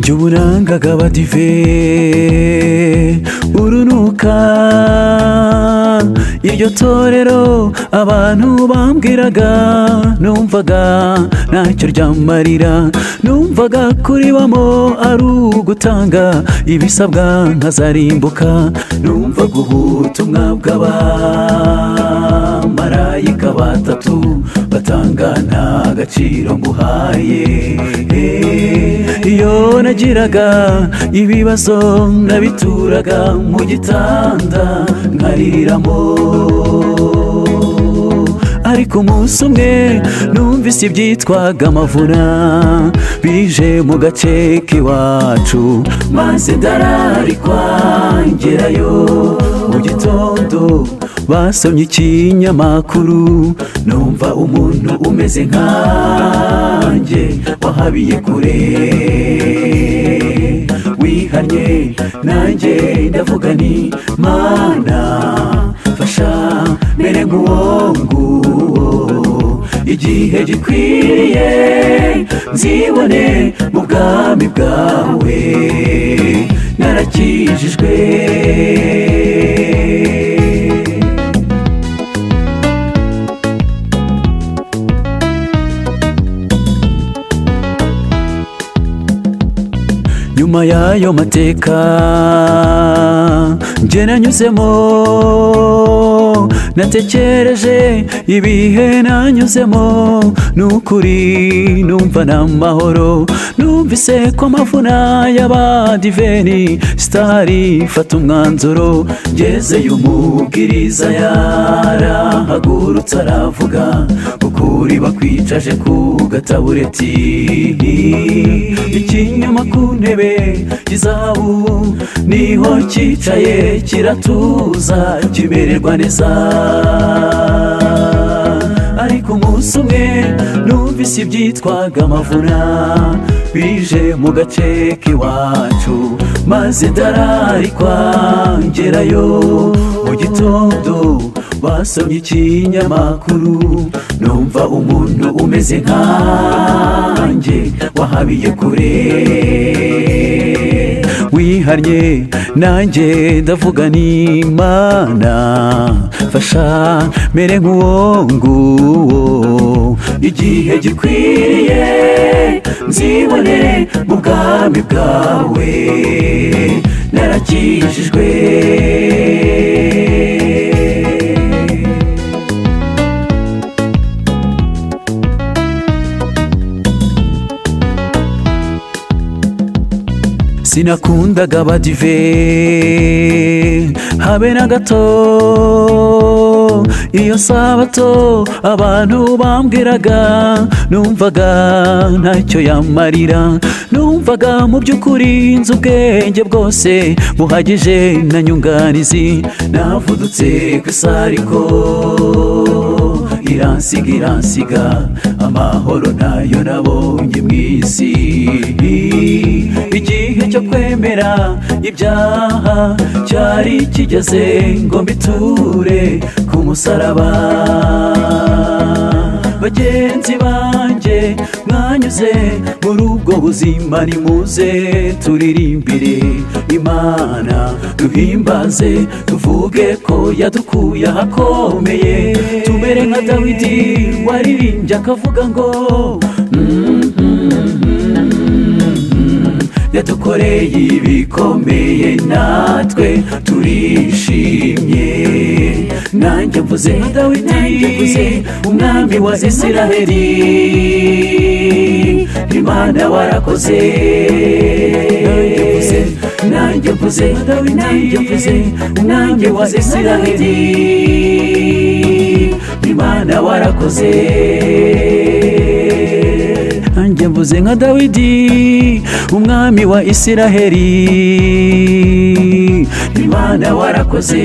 Jy'uburanga bw'abadive urunuka iryo torero abantu bambwiraga numvaga ntacyo ryamarira numvaga kuribamo ari ugutanga ibisabwa nkazarimbuka numvaga ubutumwa bw'abamarayika batatu batanga nta gaciro nguhaye iyo nagiraga ibibazo nabituraga mu gitanda nkaririramo ariko umunsi umwe numvise ibyitwaga amavuna bije mu gace k'iwacu maze ndararikwa ngerayo mu gitondo basomye ikinyamakuru numva umuntu umeze nkanjye wahabiye kure wihanye nanjye ndavuga nti Mana fasha mere nk'uwo nguwo igihe gikwiriye nzibone mu bwami bwawe narakijijwe nyuma y'ayo mateka njye nanyuzemo natekereje ibihe nanyuzemo n'ukuri numva n'amahoro numvise ko amavuna y'abadiveni sitari fata umwanzuro ngezeyo umubwiriza yarahagurutse aravuga ukuri bakwicaje ku gatabureti ikinyoma ku ntebe y'izahabu niho cyicaye kiratuza kimererwa neza ariko umunsi umwe numvise ibyitwaga amavuna bije mu gace k'iwacu maze ndararikwa ngerayo mu gitondo basomye ikinyamakuru numva umuntu umeze nkanjye wahabiye kure wihanye nanjye ndavuga nti Mana fasha mere nk'uwo nguwo igihe gikwiriye nzibone mu bwami bwawe narakijijwe sinakundaga abadive habe na gato iyo sabato abantu bambwiraga numvaga ntacyo yamarira numvaga mu by'ukuri nzi ubwenge bwose buhagije na nyunganizi navudutse ku isariko iransiga amahoro nayo nabonye mu isi igihe cyo kwemera ibyaha cyari kigeze ngo mbiture ku musaraba bagenzi banjye mwanyuze muri ubwo buzima nimuze turirimbire Imana duhimbaze tuvuge ko yadukuye ahakomeye tumere nka Dawidi waririmbye akavuga ngo yadukoreye ibikomeye natwe turishimye nanjye mvuze nka Dawidi umwami wa Isiraheli Imana warakoze nanjye mvuze nka Dawidi umwami wa Isiraheli Imana warakoze nanjye mvuze nka Dawidi umwami wa Isiraheli Imana warakoze